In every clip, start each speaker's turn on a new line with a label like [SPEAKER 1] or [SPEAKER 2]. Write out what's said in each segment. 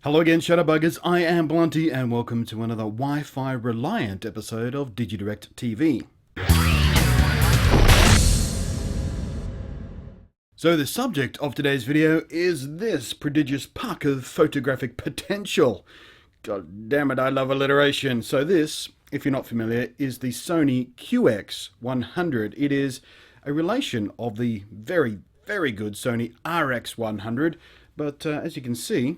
[SPEAKER 1] Hello again, Shadowbuggers. I am Blunty, and welcome to another Wi-Fi reliant episode of DigiDirect TV. So the subject of today's video is this prodigious puck of photographic potential. God damn it, I love alliteration. So this, if you're not familiar, is the Sony QX100. It is a relation of the very, very good Sony RX100, but as you can see,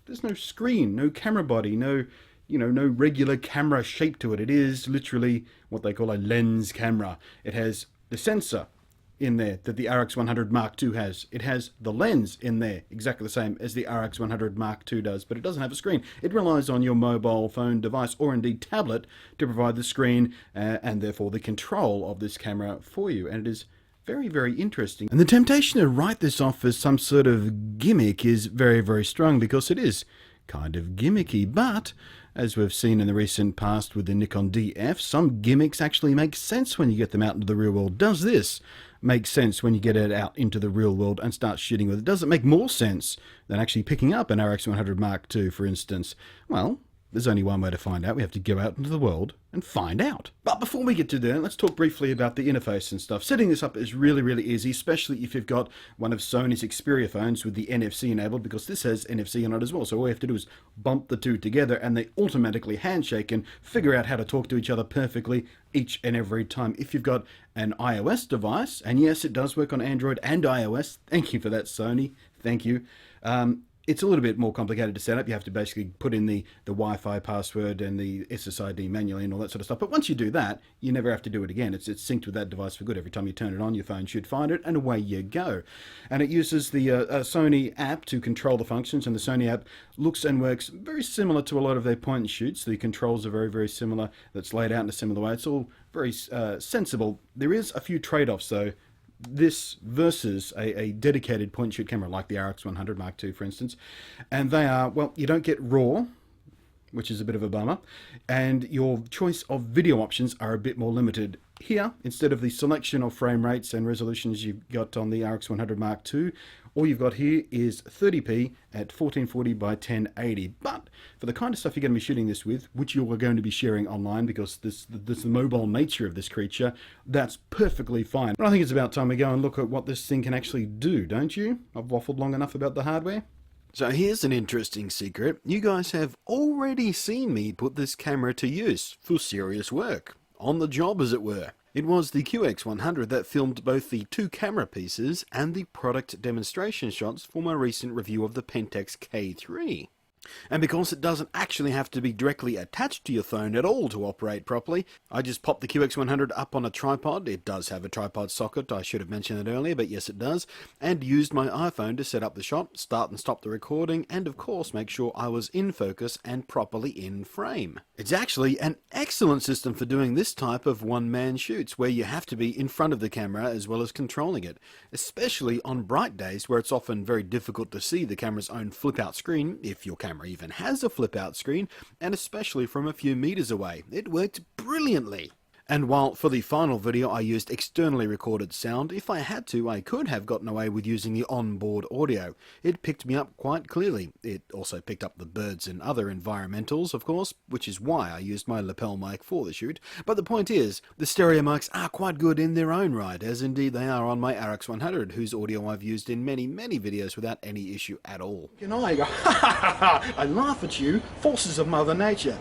[SPEAKER 1] there's no screen, no camera body, no regular camera shape to it. It is literally what they call a lens camera. It has the sensor in there that the RX100 Mark II has. It has the lens in there, exactly the same as the RX100 Mark II does, but it doesn't have a screen. It relies on your mobile phone device or indeed tablet to provide the screen and therefore the control of this camera for you. And it is very, very interesting. And the temptation to write this off as some sort of gimmick is very, very strong because it is kind of gimmicky. But as we've seen in the recent past with the Nikon DF, some gimmicks actually make sense when you get them out into the real world. Does this make sense when you get it out into the real world and start shooting with it? Does it make more sense than actually picking up an RX100 Mark II, for instance? Well, there's only one way to find out. We have to go out into the world and find out. But before we get to that, let's talk briefly about the interface and stuff. Setting this up is really, really easy, especially if you've got one of Sony's Xperia phones with the NFC enabled, because this has NFC on it as well. So all you have to do is bump the two together and they automatically handshake and figure out how to talk to each other perfectly each and every time. If you've got an iOS device, and yes, it does work on Android and iOS. Thank you for that, Sony. Thank you. It's a little bit more complicated to set up. You have to basically put in the Wi-Fi password and the SSID manually and all that sort of stuff. But once you do that, you never have to do it again. It's synced with that device for good. Every time you turn it on, your phone should find it, and away you go. And it uses the Sony app to control the functions, and the Sony app looks and works very similar to a lot of their point and shoots. The controls are very, very similar. That's laid out in a similar way. It's all very sensible. There is a few trade-offs, though. This versus a dedicated point and shoot camera like the RX100 Mark II, for instance, and they are, well, you don't get RAW, which is a bit of a bummer, and your choice of video options are a bit more limited. Here, instead of the selection of frame rates and resolutions you've got on the RX100 Mark II, all you've got here is 30p at 1440 by 1080. But for the kind of stuff you're going to be shooting this with, which you are going to be sharing online because this the mobile nature of this creature, that's perfectly fine. But I think it's about time we go and look at what this thing can actually do, don't you? I've waffled long enough about the hardware. So here's an interesting secret. You guys have already seen me put this camera to use for serious work. On the job, as it were. It was the QX100 that filmed both the two camera pieces and the product demonstration shots for my recent review of the Pentax K3. And because it doesn't actually have to be directly attached to your phone at all to operate properly, I just popped the QX100 up on a tripod. It does have a tripod socket, I should have mentioned that earlier, but yes it does, and used my iPhone to set up the shot, start and stop the recording, and of course make sure I was in focus and properly in frame. It's actually an excellent system for doing this type of one-man shoots, where you have to be in front of the camera as well as controlling it, especially on bright days where it's often very difficult to see the camera's own flip-out screen, if your camera even has a flip out screen, and especially from a few meters away. It worked brilliantly. And while for the final video I used externally recorded sound, if I had to, I could have gotten away with using the onboard audio. It picked me up quite clearly. It also picked up the birds and other environmentals, of course, which is why I used my lapel mic for the shoot. But the point is, the stereo mics are quite good in their own right, as indeed they are on my RX100, whose audio I've used in many, many videos without any issue at all. And I go, ha ha ha, I laugh at you, forces of Mother Nature.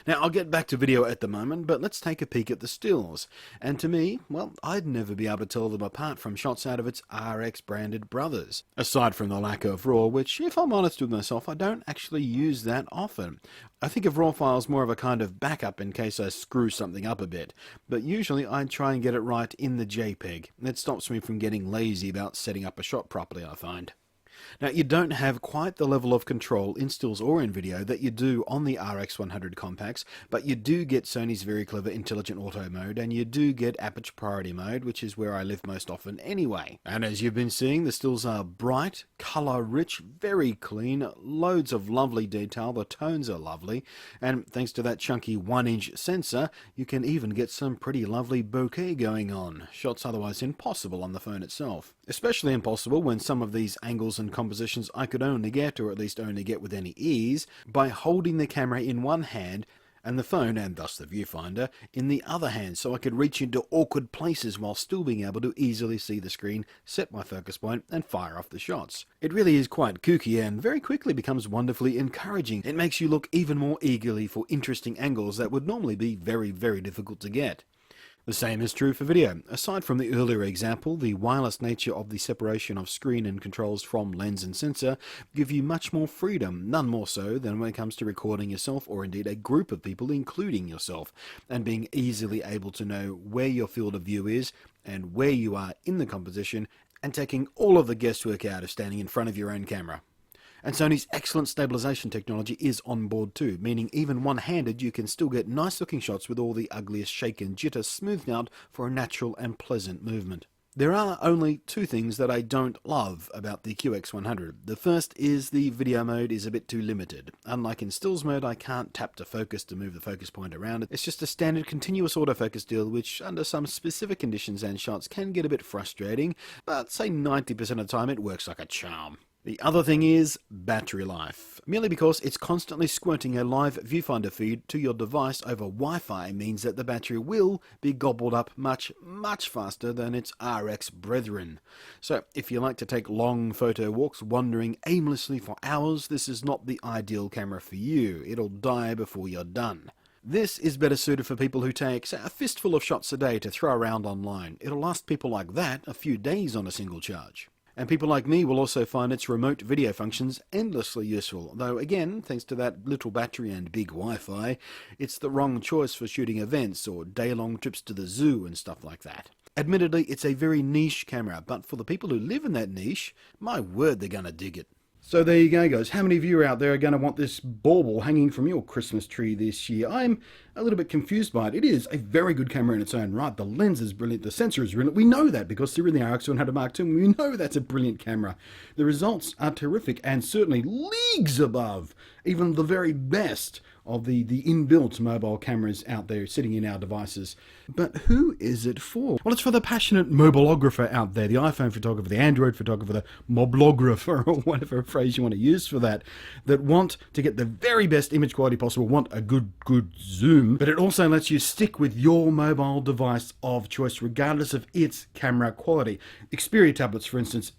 [SPEAKER 1] Now, I'll get back to video at the moment, but let's take a peek at the stills. And to me, well, I'd never be able to tell them apart from shots out of its RX-branded brothers. Aside from the lack of RAW, which, if I'm honest with myself, I don't actually use that often. I think of RAW files more of a kind of backup in case I screw something up a bit, but usually I try and get it right in the JPEG. It stops me from getting lazy about setting up a shot properly, I find. Now, you don't have quite the level of control in stills or in video that you do on the RX100 compacts, but you do get Sony's very clever intelligent auto mode, and you do get aperture priority mode, which is where I live most often anyway. And as you've been seeing, the stills are bright, colour rich, very clean, loads of lovely detail, the tones are lovely, and thanks to that chunky 1-inch sensor, you can even get some pretty lovely bokeh going on, shots otherwise impossible on the phone itself. Especially impossible when some of these angles and and compositions I could only get, or at least only get with any ease, by holding the camera in one hand and the phone, and thus the viewfinder, in the other hand, so I could reach into awkward places while still being able to easily see the screen, set my focus point, and fire off the shots. It really is quite kooky and very quickly becomes wonderfully encouraging. It makes you look even more eagerly for interesting angles that would normally be very, very difficult to get. The same is true for video. Aside from the earlier example, the wireless nature of the separation of screen and controls from lens and sensor give you much more freedom, none more so than when it comes to recording yourself or indeed a group of people including yourself, and being easily able to know where your field of view is and where you are in the composition, and taking all of the guesswork out of standing in front of your own camera. And Sony's excellent stabilization technology is on board too, meaning even one-handed you can still get nice looking shots with all the ugliest shake and jitter smoothed out for a natural and pleasant movement. There are only two things that I don't love about the QX100. The first is the video mode is a bit too limited. Unlike in stills mode, I can't tap to focus to move the focus point around it. It's just a standard continuous autofocus deal, which under some specific conditions and shots can get a bit frustrating, but say 90% of the time it works like a charm. The other thing is battery life. Merely because it's constantly squirting a live viewfinder feed to your device over Wi-Fi means that the battery will be gobbled up much, much faster than its RX brethren. So if you like to take long photo walks wandering aimlessly for hours, this is not the ideal camera for you. It'll die before you're done. This is better suited for people who take, say, a fistful of shots a day to throw around online. It'll last people like that a few days on a single charge. And people like me will also find its remote video functions endlessly useful, though again, thanks to that little battery and big Wi-Fi, it's the wrong choice for shooting events or day-long trips to the zoo and stuff like that. Admittedly, it's a very niche camera, but for the people who live in that niche, my word, they're gonna dig it. So there you go, guys. How many of you out there are going to want this bauble hanging from your Christmas tree this year? I'm a little bit confused by it. It is a very good camera in its own right. The lens is brilliant. The sensor is brilliant. We know that because they're in the RX100 Mark II. We know that's a brilliant camera. The results are terrific and certainly leagues above even the very best of the inbuilt mobile cameras out there sitting in our devices. But who is it for? Well, it's for the passionate mobilographer out there, the iPhone photographer, the Android photographer, the moblographer, or whatever phrase you want to use for that want to get the very best image quality possible, want a good zoom, but it also lets you stick with your mobile device of choice regardless of its camera quality. Xperia tablets, for instance,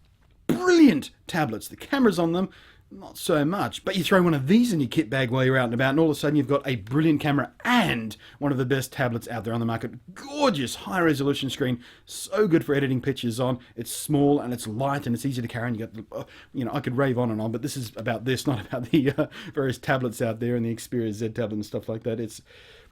[SPEAKER 1] brilliant tablets. The cameras on them, not so much, but you throw one of these in your kit bag while you're out and about and all of a sudden you've got a brilliant camera and one of the best tablets out there on the market. Gorgeous high resolution screen, so good for editing pictures on. It's small and it's light and it's easy to carry, and you got, I could rave on and on, but this is about this, not about the various tablets out there and the Xperia Z tablet and stuff like that.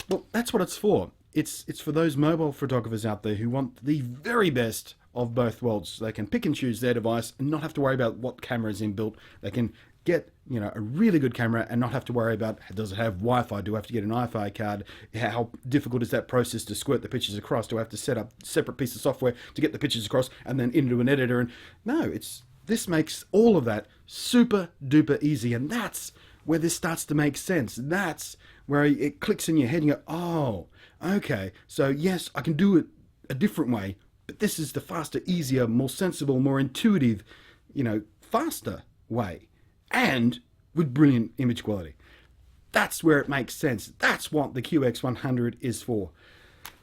[SPEAKER 1] Well, that's what it's for. It's for those mobile photographers out there who want the very best of both worlds. They can pick and choose their device and not have to worry about what camera is inbuilt. They can get a really good camera and not have to worry about, does it have Wi-Fi? Do I have to get an Wi-Fi card? How difficult is that process to squirt the pictures across? Do I have to set up a separate piece of software to get the pictures across and then into an editor? And no, this makes all of that super duper easy, and that's where this starts to make sense. That's where it clicks in your head and you go, oh, okay, so yes, I can do it a different way, but this is the faster, easier, more sensible, more intuitive, faster way, and with brilliant image quality. That's where it makes sense. That's what the QX100 is for.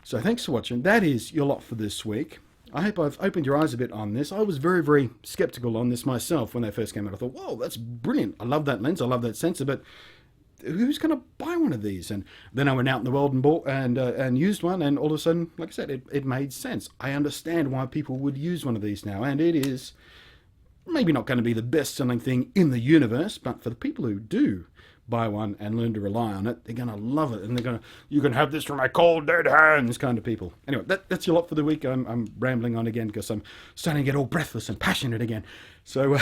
[SPEAKER 1] So thanks for watching. That is your lot for this week. I hope I've opened your eyes a bit on this. I was very, very skeptical on this myself when they first came out. I thought, whoa, that's brilliant. I love that lens. I love that sensor, but who's going to buy one of these? And then I went out in the world and bought and used one, and all of a sudden, like I said, it made sense. I understand why people would use one of these now, and it is maybe not going to be the best-selling thing in the universe, but for the people who do buy one and learn to rely on it, they're going to love it, and you can have this from my cold dead hands kind of people. Anyway, that's your lot for the week. I'm rambling on again because I'm starting to get all breathless and passionate again. So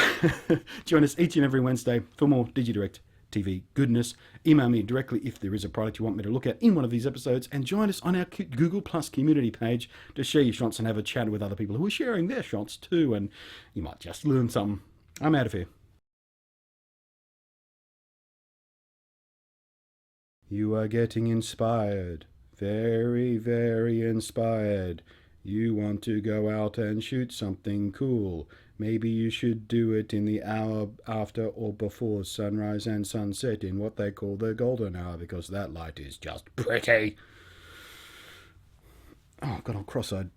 [SPEAKER 1] join us each and every Wednesday for more DigiDirect TV goodness. Email me directly if there is a product you want me to look at in one of these episodes, and join us on our Google Plus community page to share your shots and have a chat with other people who are sharing their shots too, and you might just learn something. I'm out of here. You are getting inspired. Very, very inspired. You want to go out and shoot something cool. Maybe you should do it in the hour after or before sunrise and sunset in what they call the golden hour, because that light is just pretty. Oh, I've got all cross-eyed.